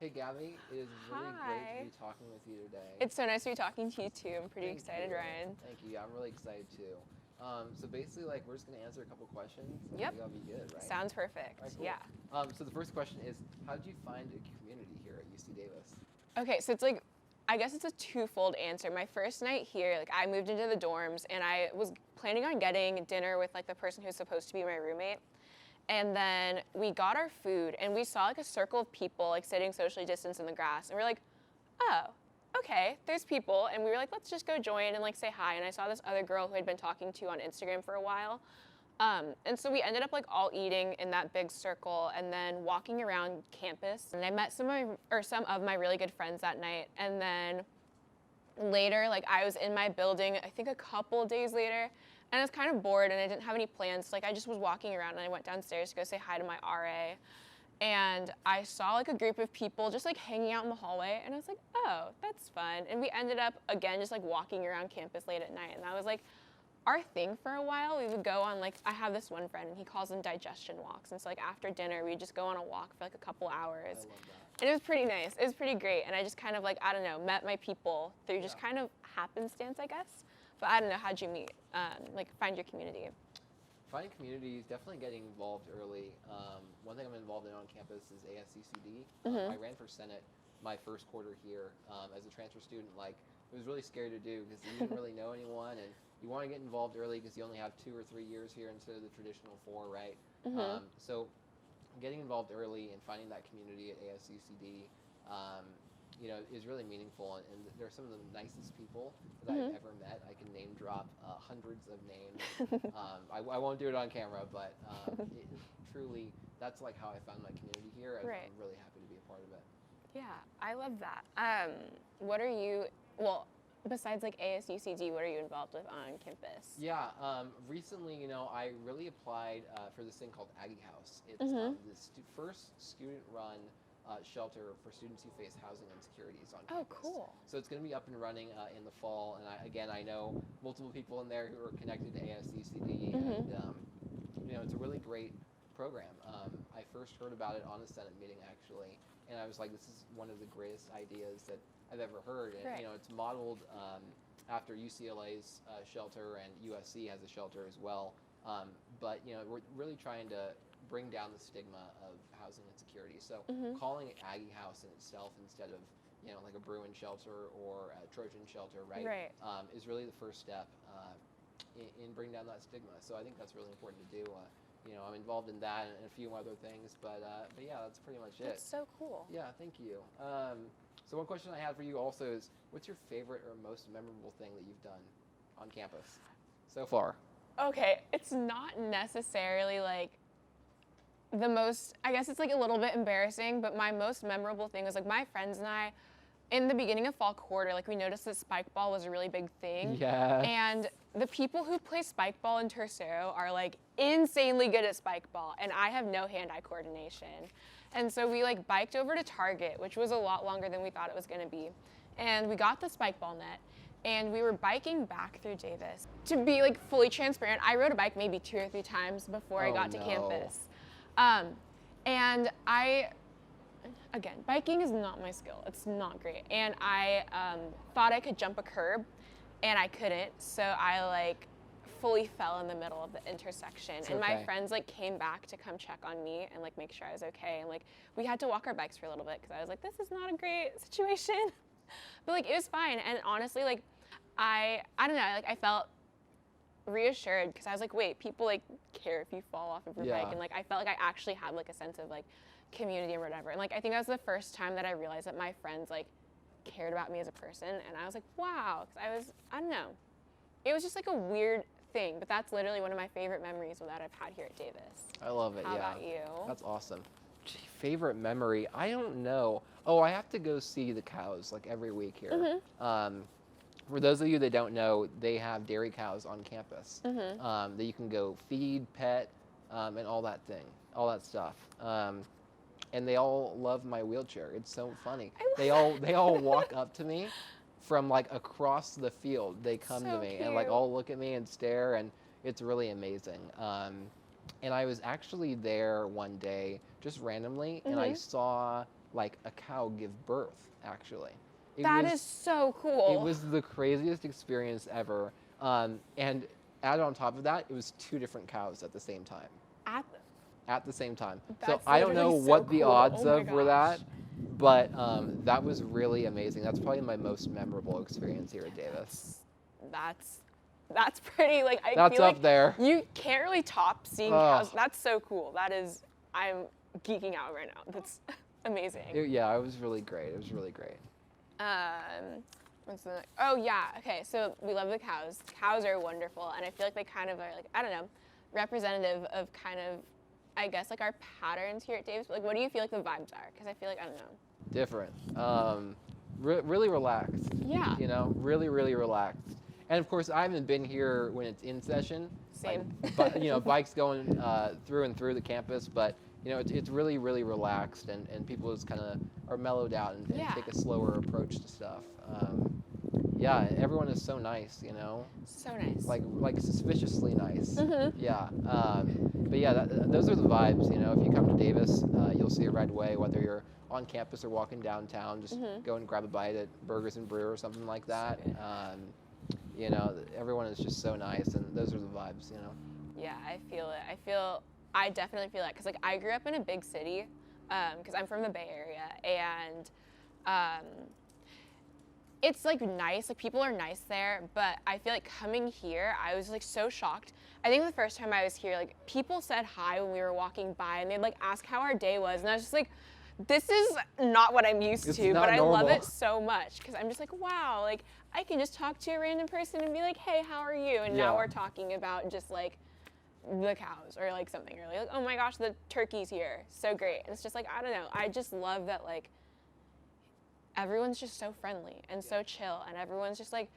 Hey, Gabby, it is really great to Hi. be talking with you today. It's so nice to be talking to you too. I'm pretty Thank excited, you. Ryan. Thank you. Yeah, I'm really excited too. So basically, like, we're just gonna answer a couple questions. I Yep. think that'll be good, right? Sounds perfect. All right, cool. Yeah. So the first question is, how did you find a community here at UC Davis? Okay, so it's like, I guess it's a twofold answer. My first night here, like I moved into the dorms and I was planning on getting dinner with like the person who's supposed to be my roommate. And then we got our food and we saw like a circle of people like sitting socially distanced in the grass. And we're like, oh, okay, there's people. And we were like, let's just go join and like say hi. And I saw this other girl who I'd been talking to on Instagram for a while. And so we ended up like all eating in that big circle and then walking around campus. And I met some of my really good friends that night. And then later, like I was in my building, I think a couple days later, and I was kind of bored and I didn't have any plans. Like I just was walking around and I went downstairs to go say hi to my RA. And I saw like a group of people just like hanging out in the hallway and I was like, oh, that's fun. And we ended up again just like walking around campus late at night. And that was like our thing for a while. We would go on like, I have this one friend and he calls them digestion walks. And so like after dinner, we'd just go on a walk for like a couple hours. I love that. And it was pretty nice. It was pretty great. And I just kind of like, I don't know, met my people through just kind of happenstance, I guess. But I don't know, how'd you meet? Like find your community? Finding communities, definitely getting involved early. One thing I'm involved in on campus is ASCCD. I ran for Senate my first quarter here as a transfer student. Like, it was really scary to do because you didn't really know anyone, and you want to get involved early because you only have 2 or 3 years here instead of the traditional 4, right? So getting involved early and finding that community at ASCCD, is really meaningful, and they're some of the nicest people that I've ever met. I can name drop hundreds of names. I won't do it on camera, but truly, that's like how I found my community here. I'm really happy to be a part of it. Yeah, I love that. What are you, well, besides like ASUCD, what are you involved with on campus? Yeah, recently, I really applied for this thing called Aggie House. It's the first student-run shelter for students who face housing insecurities on campus. Oh, cool. So it's going to be up and running in the fall, and I know multiple people in there who are connected to ASCCD, and it's a really great program. I first heard about it on a Senate meeting, actually, and I was like, this is one of the greatest ideas that I've ever heard. And it's modeled after UCLA's shelter, and USC has a shelter as well. But we're really trying to bring down the stigma of housing insecurity. So calling it Aggie House in itself instead of like a Bruin shelter or a Trojan shelter, right? Is really the first step in bringing down that stigma. So I think that's really important to do. I'm involved in that and a few other things, but yeah, that's pretty much it. That's so cool. Yeah, thank you. So one question I had for you also is, what's your favorite or most memorable thing that you've done on campus so far? Okay, it's not necessarily like the most, I guess it's like a little bit embarrassing, but my most memorable thing was like my friends and I, in the beginning of fall quarter, like we noticed that spike ball was a really big thing. Yeah. And the people who play spike ball in Tercero are like insanely good at spike ball, and I have no hand-eye coordination. And so we like biked over to Target, which was a lot longer than we thought it was gonna be. And we got the spike ball net, and we were biking back through Davis. To be like fully transparent, I rode a bike maybe 2 or 3 times before I got to campus. And again, biking is not my skill. It's not great. And I thought I could jump a curb, and I couldn't. So I like fully fell in the middle of the intersection. And my friends like came back to come check on me and like make sure I was okay. And like we had to walk our bikes for a little bit because I was like, this is not a great situation. But like it was fine. And honestly, like I don't know, like I felt reassured because I was like, wait, people like care if you fall off of your bike. And like I felt like I actually had like a sense of like community or whatever. And like I think that was the first time that I realized that my friends like cared about me as a person. And I was like, wow, because I don't know, it was just like a weird thing, but that's literally one of my favorite memories that I've had here at Davis. I love it. How about you? That's awesome. Gee, favorite memory? I don't know. Oh, I have to go see the cows like every week here. For those of you that don't know, they have dairy cows on campus that you can go feed, pet, and all that stuff. And they all love my wheelchair. It's so funny. They all walk up to me from like across the field. They come to me and like all look at me and stare, and it's really amazing. And I was actually there one day just randomly, and I saw like a cow give birth, actually. That is so cool. It was the craziest experience ever. And added on top of that, it was 2 different cows at the same time. At the same time. So I don't know what the odds of were that, but that was really amazing. That's probably my most memorable experience here at Davis. That's pretty, like, That's feel up like there. You can't really top seeing cows. That's so cool. I'm geeking out right now. That's amazing. Yeah, it was really great. It was really great. What's the, oh yeah, okay, so we love the cows. Cows are wonderful, and I feel like they kind of are, like, I don't know, representative of kind of, I guess, like, our patterns here at Davis. Like, what do you feel like the vibes are? Because I feel like, I don't know. Different. Really relaxed. Yeah. You know, really, really relaxed. And of course, I haven't been here when it's in session. Same. But you know, bikes going through and through the campus, but you know, it's really, really relaxed, and people just kind of are mellowed out and take a slower approach to stuff. Yeah, everyone is so nice, you know. So nice. Like suspiciously nice. Mm-hmm. Yeah. But yeah, those are the vibes. You know, if you come to Davis, you'll see it right away. Whether you're on campus or walking downtown, just go and grab a bite at Burgers and Brew or something like that. You know, everyone is just so nice, and those are the vibes. You know. Yeah, I feel it. I definitely feel that, because like I grew up in a big city, because I'm from the Bay Area, and it's like nice, like people are nice there, but I feel like coming here, I was like so shocked. I think the first time I was here, like people said hi when we were walking by, and they'd like ask how our day was, and I was just like, this is not what I'm used to, but I love it so much, because I'm just like, wow, like I can just talk to a random person and be like, hey, how are you? And now we're talking about just like the cows or like something, or like, oh my gosh, the turkey's here, so great. And it's just like, I don't know, I just love that like everyone's just so friendly and so chill, and everyone's just like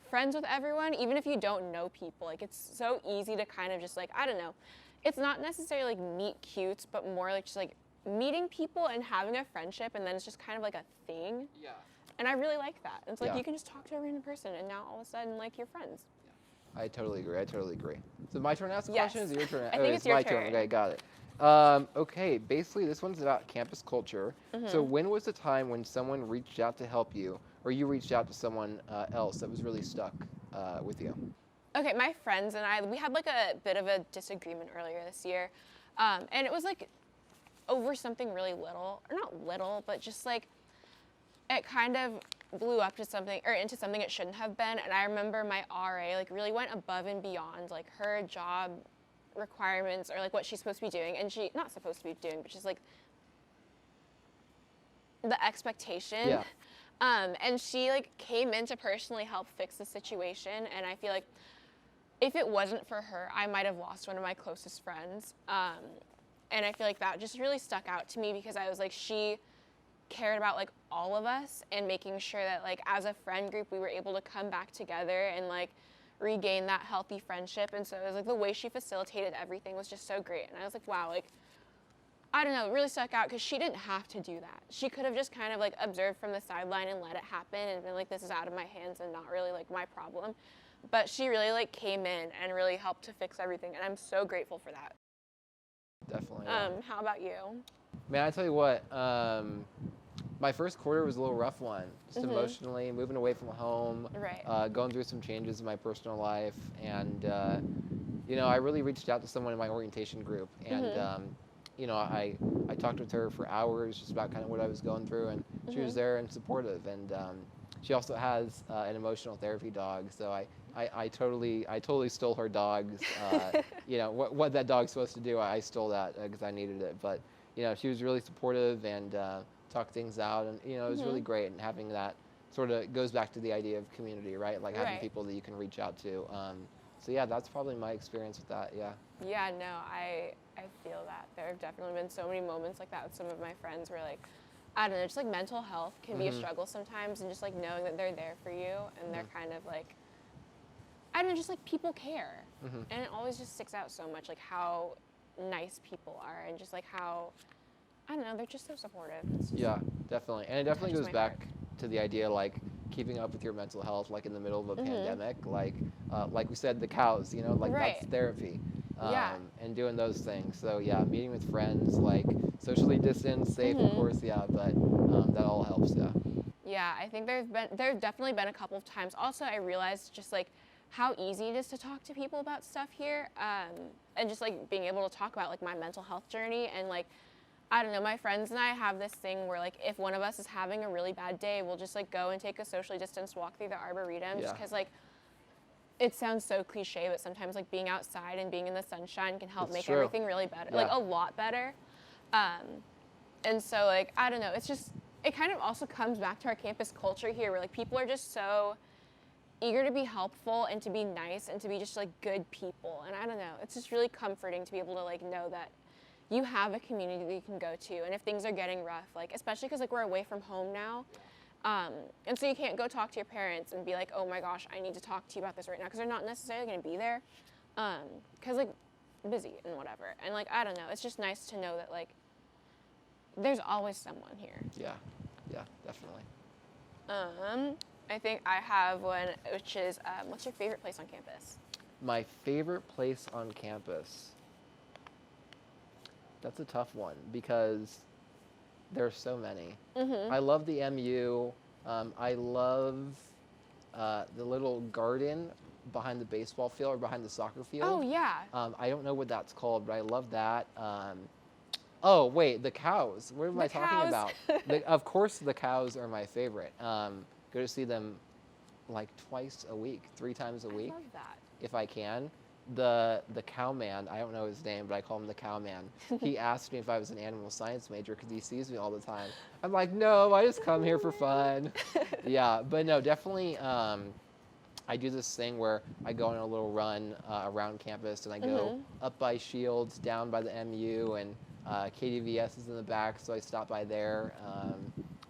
friends with everyone, even if you don't know people. Like it's so easy to kind of just like, I don't know, it's not necessarily like meet cutes, but more like just like meeting people and having a friendship, and then it's just kind of like a thing. Yeah. And I really like that. It's like you can just talk to a random person, and now all of a sudden, like, you're friends. Yeah. I totally agree. So my turn to ask a question? Is it your turn? I think it's your my turn. Okay, got it. Okay, basically this one's about campus culture. So when was the time when someone reached out to help you, or you reached out to someone else that was really stuck with you? Okay, my friends and I, we had like a bit of a disagreement earlier this year. And it was like over something really little, or not little, but just like, it kind of blew up to something, or into something it shouldn't have been. And I remember my RA like really went above and beyond like her job requirements, or like what she's supposed to be doing, and she not supposed to be doing, but she's like the expectation. Yeah. And she like came in to personally help fix the situation, and I feel like if it wasn't for her, I might have lost one of my closest friends. And I feel like that just really stuck out to me, because I was like, she cared about like all of us, and making sure that like as a friend group we were able to come back together and like regain that healthy friendship. And so it was like the way she facilitated everything was just so great, and I was like, wow, like I don't know, it really stuck out, because she didn't have to do that. She could have just kind of like observed from the sideline and let it happen and been like, this is out of my hands and not really like my problem. But she really like came in and really helped to fix everything, and I'm so grateful for that. Definitely. How about you? Man, I tell you what, my first quarter was a little rough one, just emotionally, moving away from home, going through some changes in my personal life, and you know, I really reached out to someone in my orientation group, and you know, I talked with her for hours just about kind of what I was going through, and she was there and supportive, and she also has an emotional therapy dog, so I totally stole her dogs. You know, what that dog's supposed to do, I stole that because I needed it. But, you know, she was really supportive and talked things out. And, you know, it was really great. And having that sort of goes back to the idea of community, right? Like having people that you can reach out to. So, yeah, that's probably my experience with that, yeah. Yeah, no, I feel that. There have definitely been so many moments like that with some of my friends where, like, I don't know, just like mental health can be a struggle sometimes, and just like knowing that they're there for you, and they're kind of like, I don't know, just like people care. And it always just sticks out so much, like how nice people are, and just like how, I don't know, they're just so supportive. Yeah, definitely. And it definitely goes back to the idea, like keeping up with your mental health, like in the middle of a pandemic, like we said, the cows, you know, like that's therapy. Yeah. and doing those things. So yeah, meeting with friends, like socially distanced, safe, of course, yeah, but that all helps, yeah. Yeah, I think there've definitely been a couple of times. Also, I realized just like how easy it is to talk to people about stuff here, and just like being able to talk about like my mental health journey. And like, I don't know, my friends and I have this thing where like if one of us is having a really bad day, we'll just like go and take a socially distanced walk through the arboretum, just because like it sounds so cliche, but sometimes like being outside and being in the sunshine can help It's make true. everything really better, like a lot better. And so like, I don't know, it's just, it kind of also comes back to our campus culture here where like people are just so eager to be helpful and to be nice and to be just like good people. And I don't know, it's just really comforting to be able to like know that you have a community that you can go to. And if things are getting rough, like especially because like we're away from home now, and so you can't go talk to your parents and be like, oh my gosh, I need to talk to you about this right now, because they're not necessarily going to be there, because like busy and whatever. And like, I don't know, it's just nice to know that like there's always someone here. Yeah, definitely. I think I have one, which is, what's your favorite place on campus? My favorite place on campus. That's a tough one because there's so many. I love the MU. I love the little garden behind the baseball field or behind the soccer field. Oh, yeah. I don't know what that's called, but I love that. Oh, wait, the cows. What am I talking about? Of course, the cows are my favorite. Go to see them like twice a week, 3 times a week. I love that. If I can. The cowman, I don't know his name, but I call him the cowman. He asked me if I was an animal science major because he sees me all the time. I'm like, no, I just come here for fun. Yeah, but no, definitely. I do this thing where I go on a little run around campus, and I go up by Shields, down by the MU, and KDVS is in the back, so I stop by there.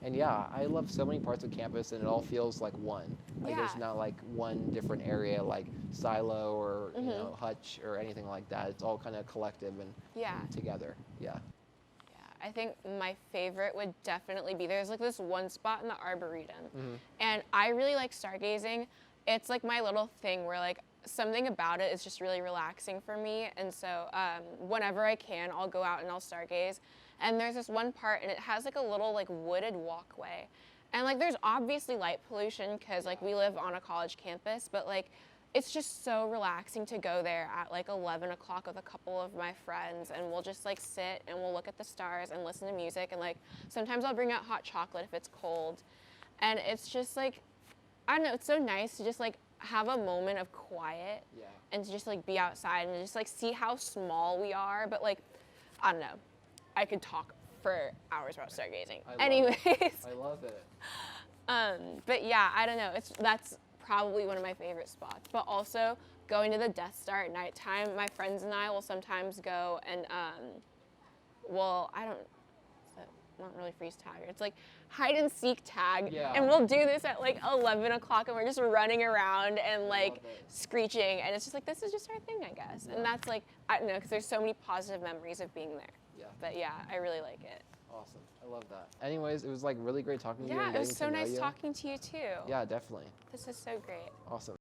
And yeah, I love so many parts of campus, and it all feels like one. Like there's not like one different area like silo or you know hutch or anything like that. It's all kind of collective and together. Yeah. I think my favorite would definitely be, there's like this one spot in the Arboretum, and I really like stargazing. It's like my little thing where like something about it is just really relaxing for me, and so whenever I can, I'll go out and I'll stargaze. And there's this one part, and it has like a little like wooded walkway, and like there's obviously light pollution because like we live on a college campus, but like it's just so relaxing to go there at like 11 o'clock with a couple of my friends, and we'll just like sit and we'll look at the stars and listen to music, and like sometimes I'll bring out hot chocolate if it's cold. And it's just like, I don't know, it's so nice to just like have a moment of quiet and to just like be outside and just like see how small we are. But like, I don't know, I could talk for hours about stargazing. Anyways. I love it. But yeah, I don't know, that's probably one of my favorite spots. But also going to the Death Star at nighttime, my friends and I will sometimes go and not really freeze tag. It's like hide and seek tag, and we'll do this at like 11 o'clock, and we're just running around and like screeching, and it's just like, this is just our thing, I guess. And that's like, I don't know, because there's so many positive memories of being there. But yeah, I really like it. Awesome. I love that. Anyways, it was like really great talking to you. Yeah, it was so nice talking to you too. Yeah, definitely. This is so great. Awesome.